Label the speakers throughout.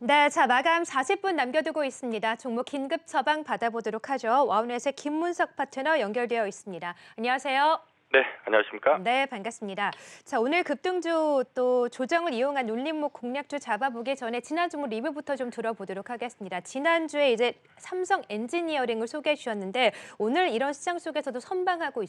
Speaker 1: 네, 자, 마감 40분 남겨두고 있습니다. 종목 긴급 처방 받아보도록 하죠. 와우넷의 김문석 파트너 연결되어 있습니다. 안녕하세요.
Speaker 2: 네, 안녕하십니까?
Speaker 1: 네, 반갑습니다. 자, 오늘 급등주 또 조정을 이용한 눌림목 공략주 잡아보기 전에 지난 종목 리뷰부터 좀 들어보도록 하겠습니다. 지난주에 이제 삼성 엔지니어링을 소개해 주셨는데 오늘 이런 시장 속에서도 선방하고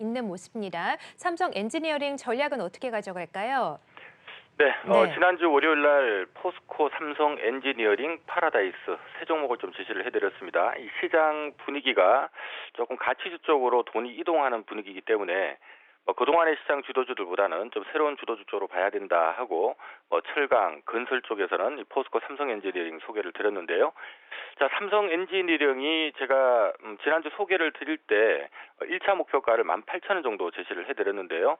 Speaker 1: 있는 모습입니다. 삼성 엔지니어링 전략은 어떻게 가져갈까요?
Speaker 2: 네,
Speaker 1: 네.
Speaker 2: 지난주 월요일 날 포스코 삼성 엔지니어링 파라다이스 세 종목을 좀 제시를 해드렸습니다. 이 시장 분위기가 조금 가치주 쪽으로 돈이 이동하는 분위기이기 때문에 그동안의 시장 주도주들보다는 좀 새로운 주도주 쪽으로 봐야 된다 하고 철강, 건설 쪽에서는 이 포스코 삼성 엔지니어링 소개를 드렸는데요. 자, 삼성 엔지니어링이 제가 지난주 소개를 드릴 때 1차 목표가를 18,000원 정도 제시를 해드렸는데요.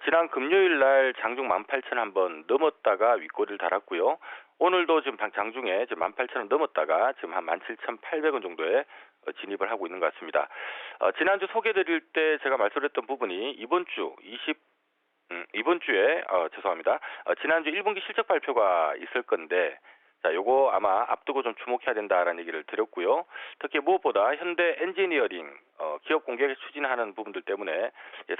Speaker 2: 지난 금요일 날 장중 18,000원 한번 넘었다가 윗꼬리를 달았고요. 오늘도 지금 장중에 18,000원 넘었다가 지금 한 17,800원 정도에 진입을 하고 있는 것 같습니다. 지난주 소개드릴 때 제가 말씀드렸던 부분이 이번 주에 죄송합니다. 지난주 1분기 실적 발표가 있을 건데 자, 요거 아마 앞두고 좀 주목해야 된다라는 얘기를 드렸고요. 특히 무엇보다 현대 엔지니어링 기업 공개를 추진하는 부분들 때문에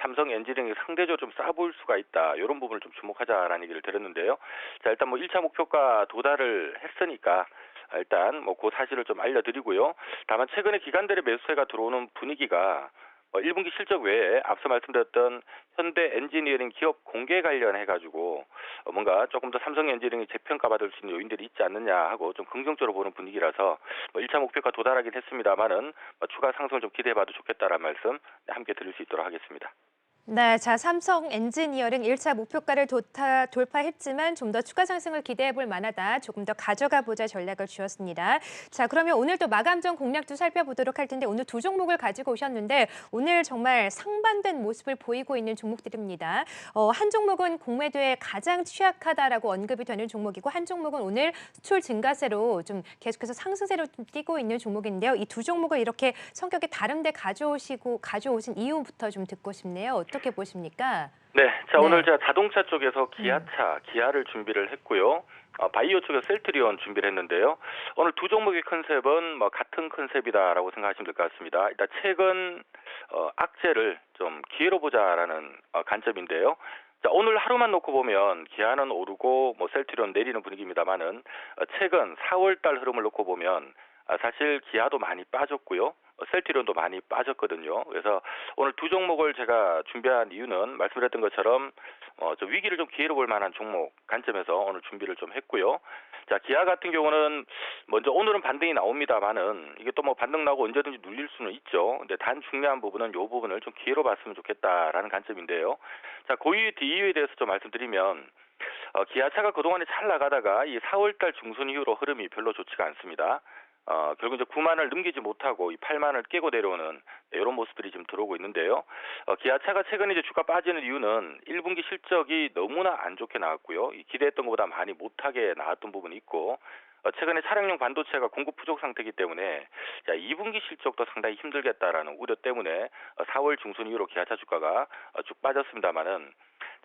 Speaker 2: 삼성 엔지니어링이 상대적으로 좀 싸 보일 수가 있다. 이런 부분을 좀 주목하자라는 얘기를 드렸는데요. 자, 일단 1차 목표가 도달을 했으니까 일단 그 사실을 좀 알려드리고요. 다만 최근에 기관들의 매수세가 들어오는 분위기가 1분기 실적 외에 앞서 말씀드렸던 현대 엔지니어링 기업 공개 관련해가지고 뭔가 조금 더 삼성 엔지니어링이 재평가받을 수 있는 요인들이 있지 않느냐 하고 좀 긍정적으로 보는 분위기라서 1차 목표가 도달하긴 했습니다만은 추가 상승을 좀 기대해봐도 좋겠다라는 말씀 함께 드릴 수 있도록 하겠습니다.
Speaker 1: 네, 자, 삼성 엔지니어링 1차 목표가를 돌파했지만 좀 더 추가 상승을 기대해 볼 만하다. 조금 더 가져가 보자 전략을 주었습니다. 자, 그러면 오늘 또 마감 전 공략도 살펴보도록 할 텐데 오늘 두 종목을 가지고 오셨는데 오늘 정말 상반된 모습을 보이고 있는 종목들입니다. 한 종목은 공매도에 가장 취약하다라고 언급이 되는 종목이고 한 종목은 오늘 수출 증가세로 좀 계속해서 상승세로 좀 뛰고 있는 종목인데요. 이 두 종목을 이렇게 성격이 다른데 가져오신 이유부터 좀 듣고 싶네요. 어떻게 보십니까?
Speaker 2: 네, 자, 오늘
Speaker 1: 네.
Speaker 2: 제가 자동차 쪽에서 기아를 준비를 했고요. 바이오 쪽에서 셀트리온 준비를 했는데요. 오늘 두 종목의 컨셉은 같은 컨셉이다라고 생각하시면 될 것 같습니다. 일단 최근 악재를 좀 기회로 보자라는 관점인데요. 자, 오늘 하루만 놓고 보면 기아는 오르고 셀트리온 내리는 분위기입니다만은 최근 4월달 흐름을 놓고 보면 사실 기아도 많이 빠졌고요. 셀트리온도 많이 빠졌거든요. 그래서 오늘 두 종목을 제가 준비한 이유는 말씀드렸던 것처럼 좀 위기를 좀 기회로 볼 만한 종목 관점에서 오늘 준비를 좀 했고요. 자, 기아 같은 경우는 먼저 오늘은 반등이 나옵니다만은 이게 또 반등 나고 언제든지 눌릴 수는 있죠. 근데 단 중요한 부분은 이 부분을 좀 기회로 봤으면 좋겠다라는 관점인데요. 자, 그 이유에 대해서 좀 말씀드리면 기아차가 그동안에 잘 나가다가 이 4월달 중순 이후로 흐름이 별로 좋지가 않습니다. 결국 이제 9만을 넘기지 못하고 이 8만을 깨고 내려오는 이런 모습들이 지금 들어오고 있는데요. 기아차가 최근에 이제 주가 빠지는 이유는 1분기 실적이 너무나 안 좋게 나왔고요. 이 기대했던 것보다 많이 못하게 나왔던 부분이 있고, 최근에 차량용 반도체가 공급 부족 상태이기 때문에 2분기 실적도 상당히 힘들겠다라는 우려 때문에 4월 중순 이후로 기아차 주가가 쭉 빠졌습니다만은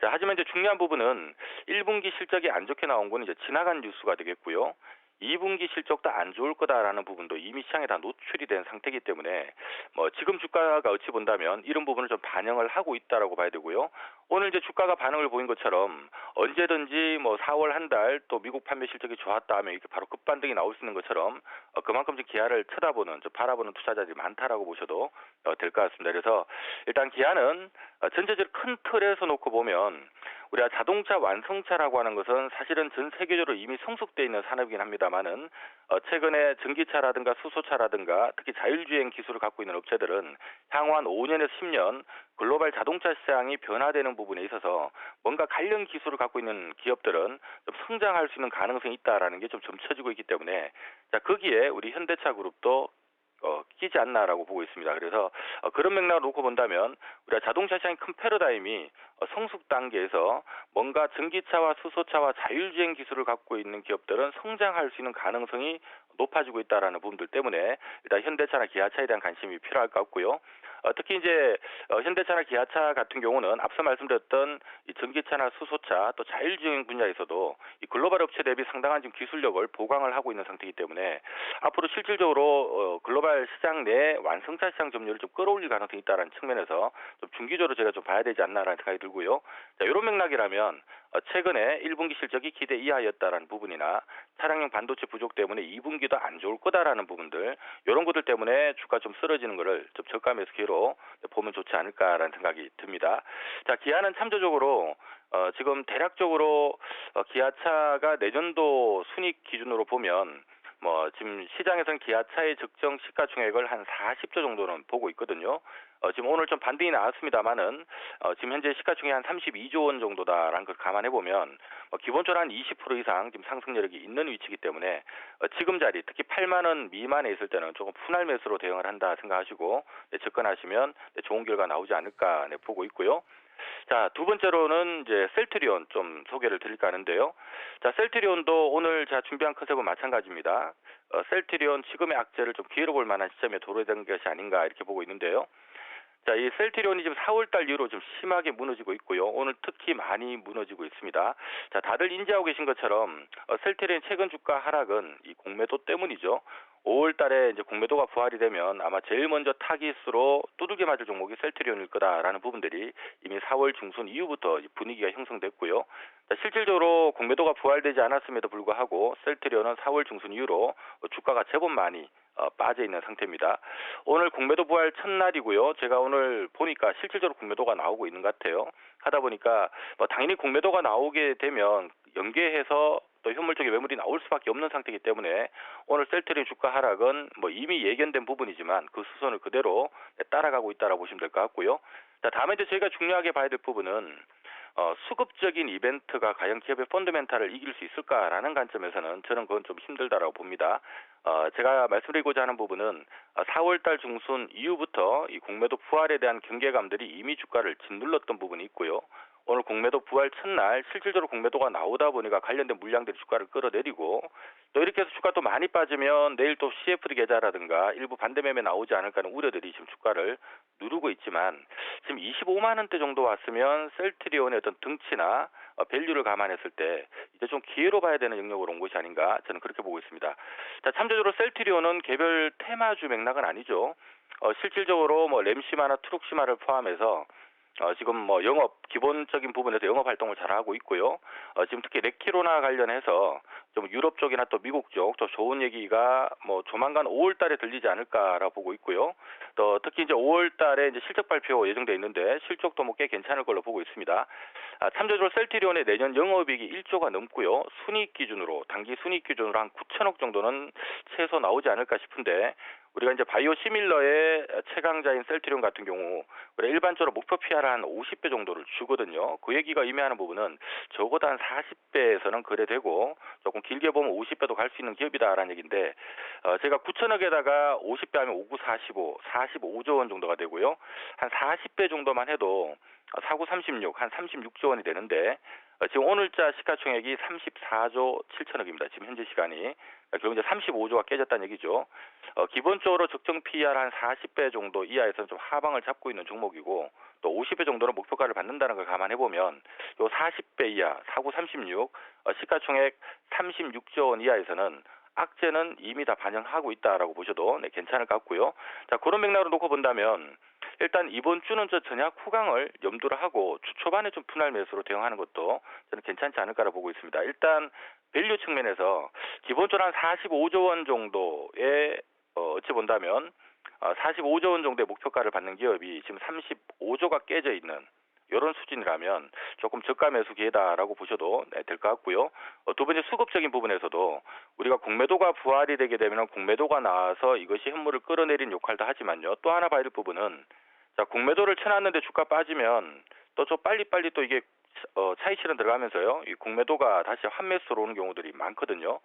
Speaker 2: 자, 하지만 이제 중요한 부분은 1분기 실적이 안 좋게 나온 건 이제 지나간 뉴스가 되겠고요. 2분기 실적도 안 좋을 거다라는 부분도 이미 시장에 다 노출이 된 상태이기 때문에 지금 주가가 어찌 본다면 이런 부분을 좀 반영을 하고 있다라고 봐야 되고요. 오늘 이제 주가가 반응을 보인 것처럼 언제든지 4월 한 달 또 미국 판매 실적이 좋았다 하면 이렇게 바로 급반등이 나올 수 있는 것처럼 그만큼 좀 기아를 쳐다보는, 좀 바라보는 투자자들이 많다라고 보셔도 될 것 같습니다. 그래서 일단 기아는 전체적으로 큰 틀에서 놓고 보면 우리가 자동차 완성차라고 하는 것은 사실은 전 세계적으로 이미 성숙되어 있는 산업이긴 합니다만은 최근에 전기차라든가 수소차라든가 특히 자율주행 기술을 갖고 있는 업체들은 향후 한 5년에서 10년 글로벌 자동차 시장이 변화되는 부분에 있어서 뭔가 관련 기술을 갖고 있는 기업들은 좀 성장할 수 있는 가능성이 있다라는 게 좀 점쳐지고 있기 때문에 자, 거기에 우리 현대차 그룹도 끼지 않나라고 보고 있습니다. 그래서 그런 맥락을 놓고 본다면 우리가 자동차 시장의 큰 패러다임이 성숙 단계에서 뭔가 전기차와 수소차와 자율주행 기술을 갖고 있는 기업들은 성장할 수 있는 가능성이 높아지고 있다라는 부분들 때문에 일단 현대차나 기아차에 대한 관심이 필요할 것 같고요. 특히 이제 현대차나 기아차 같은 경우는 앞서 말씀드렸던 이 전기차나 수소차 또 자율주행 분야에서도 이 글로벌 업체 대비 상당한 지금 기술력을 보강을 하고 있는 상태이기 때문에 앞으로 실질적으로 글로벌 시장 내 완성차 시장 점유율을 좀 끌어올릴 가능성이 있다는 측면에서 좀 중기적으로 제가 좀 봐야 되지 않나라는 생각이 들고요. 자, 이런 맥락이라면 최근에 1분기 실적이 기대 이하였다라는 부분이나 차량용 반도체 부족 때문에 2분기도 안 좋을 거다라는 부분들 이런 것들 때문에 주가 좀 쓰러지는 거를 좀 저가 매수 기회로 보면 좋지 않을까라는 생각이 듭니다. 자, 기아는 참조적으로 지금 대략적으로 기아차가 내년도 순이익 기준으로 보면 지금 시장에서는 기아차의 적정 시가총액을 한 40조 정도는 보고 있거든요. 지금 오늘 좀 반등이 나왔습니다만은 지금 현재 시가총액 한 32조 원 정도다라는 걸 감안해 보면 기본적으로 한 20% 이상 지금 상승 여력이 있는 위치이기 때문에 지금 자리 특히 8만 원 미만에 있을 때는 조금 분할 매수로 대응을 한다 생각하시고 접근하시면 좋은 결과 나오지 않을까 보고 있고요. 자, 두 번째로는 이제 셀트리온 좀 소개를 드릴까 하는데요. 자, 셀트리온도 오늘 제가 준비한 컨셉은 마찬가지입니다. 셀트리온 지금의 악재를 좀 기회로 볼 만한 시점에 도래된 것이 아닌가 이렇게 보고 있는데요. 자, 이 셀트리온이 지금 4월달 이후로 좀 심하게 무너지고 있고요. 오늘 특히 많이 무너지고 있습니다. 자, 다들 인지하고 계신 것처럼 셀트리온 최근 주가 하락은 이 공매도 때문이죠. 5월달에 이제 공매도가 부활이 되면 아마 제일 먼저 타깃으로 두들겨 맞을 종목이 셀트리온일 거다라는 부분들이 이미 4월 중순 이후부터 분위기가 형성됐고요. 자, 실질적으로 공매도가 부활되지 않았음에도 불구하고 셀트리온은 4월 중순 이후로 주가가 제법 많이 빠져 있는 상태입니다. 오늘 공매도 부활 첫날이고요. 제가 오늘 보니까 실질적으로 공매도가 나오고 있는 것 같아요. 하다 보니까 당연히 공매도가 나오게 되면 연계해서 또 현물 쪽에 매물이 나올 수밖에 없는 상태이기 때문에 오늘 셀트리온 주가 하락은 이미 예견된 부분이지만 그 수선을 그대로 따라가고 있다라고 보시면 될 것 같고요. 자, 다음에 이제 저희가 중요하게 봐야 될 부분은 수급적인 이벤트가 과연 기업의 펀더멘탈을 이길 수 있을까라는 관점에서는 저는 그건 좀 힘들다라고 봅니다. 제가 말씀드리고자 하는 부분은 4월달 중순 이후부터 이 공매도 부활에 대한 경계감들이 이미 주가를 짓눌렀던 부분이 있고요. 오늘 공매도 부활 첫날 실질적으로 공매도가 나오다 보니까 관련된 물량들이 주가를 끌어내리고 또 이렇게 해서 주가 또 많이 빠지면 내일 또 CFD 계좌라든가 일부 반대 매매 나오지 않을까 하는 우려들이 지금 주가를 누르고 있지만 지금 25만 원대 정도 왔으면 셀트리온의 어떤 등치나 밸류를 감안했을 때 이제 좀 기회로 봐야 되는 영역으로 온 것이 아닌가 저는 그렇게 보고 있습니다. 자, 참조적으로 셀트리온은 개별 테마주 맥락은 아니죠. 실질적으로 램시마나 트룩시마를 포함해서 지금 영업 기본적인 부분에서 영업 활동을 잘하고 있고요. 지금 특히 렉키로나 관련해서 좀 유럽 쪽이나 또 미국 쪽 또 좋은 얘기가 조만간 5월달에 들리지 않을까라고 보고 있고요. 또 특히 이제 5월달에 이제 실적 발표 예정돼 있는데 실적도 꽤 괜찮을 걸로 보고 있습니다. 참조적으로 셀트리온의 내년 영업이익이 1조가 넘고요. 순이익 기준으로 단기 순이익 기준으로 한 9천억 정도는 최소 나오지 않을까 싶은데. 우리가 이제 바이오 시밀러의 최강자인 셀트리온 같은 경우 일반적으로 목표 PR을 한 50배 정도를 주거든요. 그 얘기가 의미하는 부분은 적어도 한 40배에서는 거래되고 조금 길게 보면 50배도 갈 수 있는 기업이다라는 얘기인데 제가 9천억에다가 50배 하면 59, 45, 45조 원 정도가 되고요. 한 40배 정도만 해도 49, 36, 한 36조 원이 되는데 지금 오늘자 시가총액이 34조 7천억입니다. 지금 현재 시간이. 결국 이제 35조가 깨졌다는 얘기죠. 기본적으로 적정 PER 한 40배 정도 이하에서는 좀 하방을 잡고 있는 종목이고 또 50배 정도는 목표가를 받는다는 걸 감안해보면 요 40배 이하, 49, 36, 시가총액 36조 원 이하에서는 악재는 이미 다 반영하고 있다라고 보셔도 괜찮을 것 같고요. 자, 그런 맥락으로 놓고 본다면 일단 이번 주는 전약 후강을 염두를 하고 주 초반에 좀 분할 매수로 대응하는 것도 저는 괜찮지 않을까라고 보고 있습니다. 일단 밸류 측면에서 기본적으로 한 45조 원 정도의 어찌 본다면 45조 원 정도의 목표가를 받는 기업이 지금 35조가 깨져 있는 이런 수준이라면 조금 저가 매수 기회다라고 보셔도 될 것 같고요. 두 번째 수급적인 부분에서도 우리가 공매도가 부활이 되게 되면 공매도가 나와서 이것이 현물을 끌어내린 역할도 하지만요. 또 하나 봐야 될 부분은 자, 공매도를 쳐놨는데 주가 빠지면 또 저 빨리빨리 또 이게 차익 실현 들어가면서요. 이 공매도가 다시 환매수로 오는 경우들이 많거든요.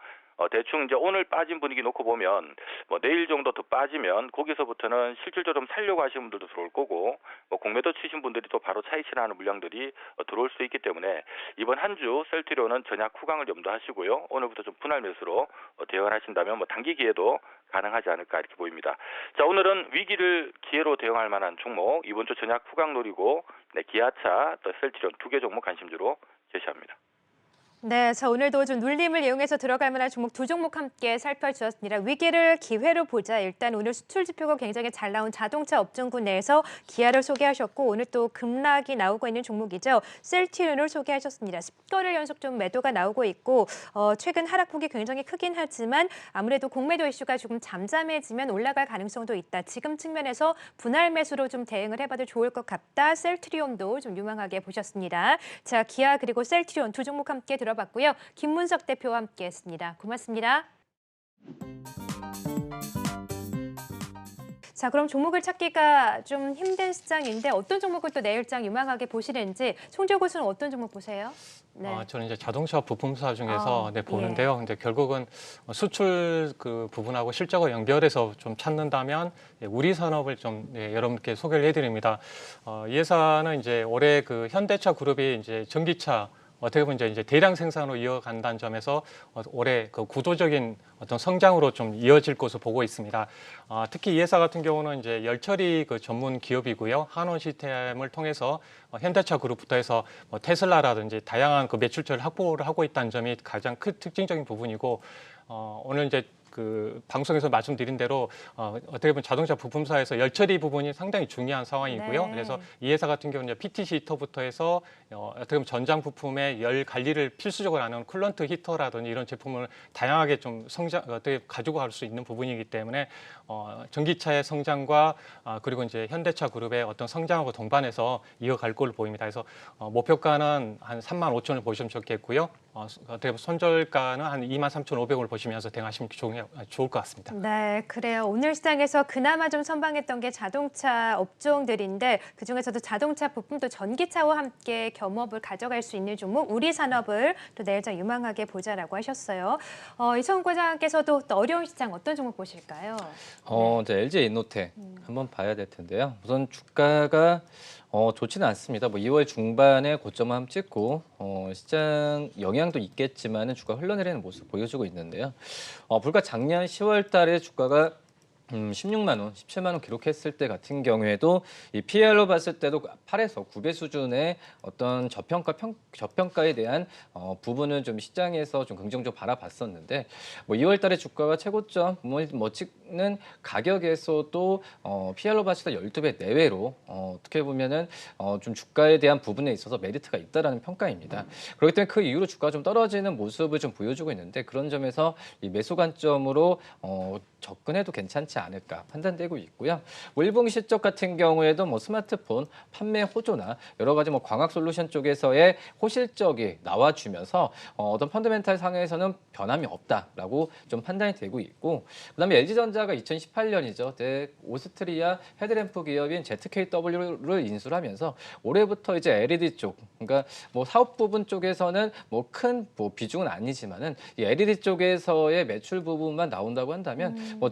Speaker 2: 대충 이제 오늘 빠진 분위기 놓고 보면 뭐 내일 정도 더 빠지면 거기서부터는 실질적으로 좀 살려고 하시는 분들도 들어올 거고 뭐 공매도 치신 분들이 또 바로 차익실현하는 물량들이 들어올 수 있기 때문에 이번 한 주 셀트리온은 전약 후강을 염두하시고요. 오늘부터 좀 분할 매수로 대응을 하신다면 뭐 단기 기회도 가능하지 않을까 이렇게 보입니다. 자, 오늘은 위기를 기회로 대응할 만한 종목 이번 주 전약 후강 노리고 기아차 또 셀트리온 두 개 종목 관심주로 제시합니다.
Speaker 1: 네, 자 오늘도 좀 눌림을 이용해서 들어갈 만한 종목 두 종목 함께 살펴주었습니다. 위기를 기회로 보자. 일단 오늘 수출 지표가 굉장히 잘 나온 자동차 업종군 내에서 기아를 소개하셨고 오늘 또 급락이 나오고 있는 종목이죠. 셀트리온을 소개하셨습니다. 10거래일 연속 좀 매도가 나오고 있고 최근 하락폭이 굉장히 크긴 하지만 아무래도 공매도 이슈가 조금 잠잠해지면 올라갈 가능성도 있다. 지금 측면에서 분할 매수로 좀 대응을 해봐도 좋을 것 같다. 셀트리온도 좀 유망하게 보셨습니다. 자, 기아 그리고 셀트리온 두 종목 함께 들어봤고요. 김문석 대표와 함께했습니다. 고맙습니다. 자, 그럼 종목을 찾기가 좀 힘든 시장인데 어떤 종목을 또 내일장 유망하게 보시는지 송조 교수는 어떤 종목 보세요? 네.
Speaker 3: 저는 이제 자동차 부품사 중에서 보는데요.
Speaker 1: 예.
Speaker 3: 근데 결국은 수출 그 부분하고 실적을 연결해서 좀 찾는다면 우리 산업을 좀 여러분께 소개를 해드립니다. 이 회사는 이제 올해 그 현대차 그룹이 이제 전기차 어떻게 보면 이제 대량 생산으로 이어간다는 점에서 올해 그 구도적인 어떤 성장으로 좀 이어질 것으로 보고 있습니다. 특히 이 회사 같은 경우는 이제 열처리 그 전문 기업이고요. 한원 시스템을 통해서 현대차 그룹부터 해서 뭐 테슬라라든지 다양한 그 매출처를 확보를 하고 있다는 점이 가장 큰 특징적인 부분이고 오늘 이제 그 방송에서 말씀드린 대로 어떻게 보면 자동차 부품사에서 열처리 부분이 상당히 중요한 상황이고요.
Speaker 1: 네.
Speaker 3: 그래서 이 회사 같은 경우는 PTC 히터부터 해서 어떻게 보면 전장 부품의 열 관리를 필수적으로 하는 쿨런트 히터라든지 이런 제품을 다양하게 좀 어떻게 가지고 갈 수 있는 부분이기 때문에 전기차의 성장과 그리고 이제 현대차 그룹의 어떤 성장하고 동반해서 이어갈 걸로 보입니다. 그래서 목표가는 한 35,000을 보시면 좋겠고요. 어떻게 보면 손절가는 한 23,500을 보시면서 대응하시면 좋을 것 같습니다.
Speaker 1: 네, 그래요. 오늘 시장에서 그나마 좀 선방했던 게 자동차 업종들인데 그중에서도 자동차 부품도 전기차와 함께 겸업을 가져갈 수 있는 종목 우리 산업을 또 내일장 유망하게 보자라고 하셨어요. 이성훈 과장께서도 또 어려운 시장 어떤 종목 보실까요?
Speaker 4: 이제 LG 이노텍 한번 봐야 될 텐데요. 우선 주가가 좋지는 않습니다. 뭐 2월 중반에 고점을 한번 찍고 시장 영향도 있겠지만은 주가 흘러내리는 모습 보여주고 있는데요. 불과 작년 10월 달에 주가가 16만 원, 17만 원 기록했을 때 같은 경우에도 이 PR로 봤을 때도 8에서 9배 수준의 어떤 저평가에 대한 부분은 좀 시장에서 좀 긍정적으로 바라봤었는데 뭐 2월 달에 주가가 최고점 뭐 찍는 가격에서도 PR로 봤을 때 12배 내외로 어떻게 보면은 좀 주가에 대한 부분에 있어서 메리트가 있다라는 평가입니다. 그렇기 때문에 그 이후로 주가가 좀 떨어지는 모습을 좀 보여주고 있는데 그런 점에서 이 매수 관점으로 접근해도 괜찮지 않을까 판단되고 있고요. 뭐 1분기 실적 같은 경우에도 뭐 스마트폰 판매 호조나 여러 가지 뭐 광학 솔루션 쪽에서의 호실적이 나와주면서 어떤 펀더멘탈 상에서는 변함이 없다라고 좀 판단이 되고 있고 그다음에 LG전자가 2018년이죠. 오스트리아 헤드램프 기업인 ZKW를 인수를 하면서 올해부터 이제 LED 쪽 그러니까 뭐 사업 부분 쪽에서는 뭐 큰 뭐 비중은 아니지만은 이 LED 쪽에서의 매출 부분만 나온다고 한다면 뭐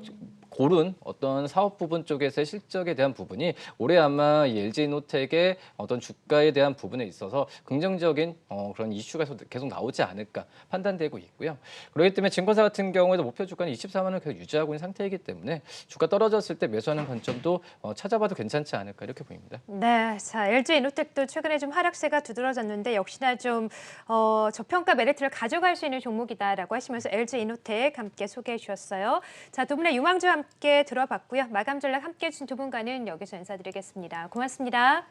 Speaker 4: 고른 어떤 사업 부분 쪽에서의 실적에 대한 부분이 올해 아마 이 LG노텍의 어떤 주가에 대한 부분에 있어서 긍정적인 그런 이슈가 계속 나오지 않을까 판단되고 있고요. 그렇기 때문에 증권사 같은 경우에도 목표 주가는 24만 원을 계속 유지하고 있는 상태이기 때문에 주가 떨어졌을 때 매수하는 관점도 찾아봐도 괜찮지 않을까 이렇게 보입니다.
Speaker 1: 네, 자 LG이노텍도 최근에 좀 하락세가 두드러졌는데 역시나 좀 저평가 메리트를 가져갈 수 있는 종목이다라고 하시면서 LG이노텍 함께 소개해 주셨어요. 자, 두 분의 유망주 함께 들어봤고요. 마감 전략 함께 해주신 두 분과는 여기서 인사드리겠습니다. 고맙습니다.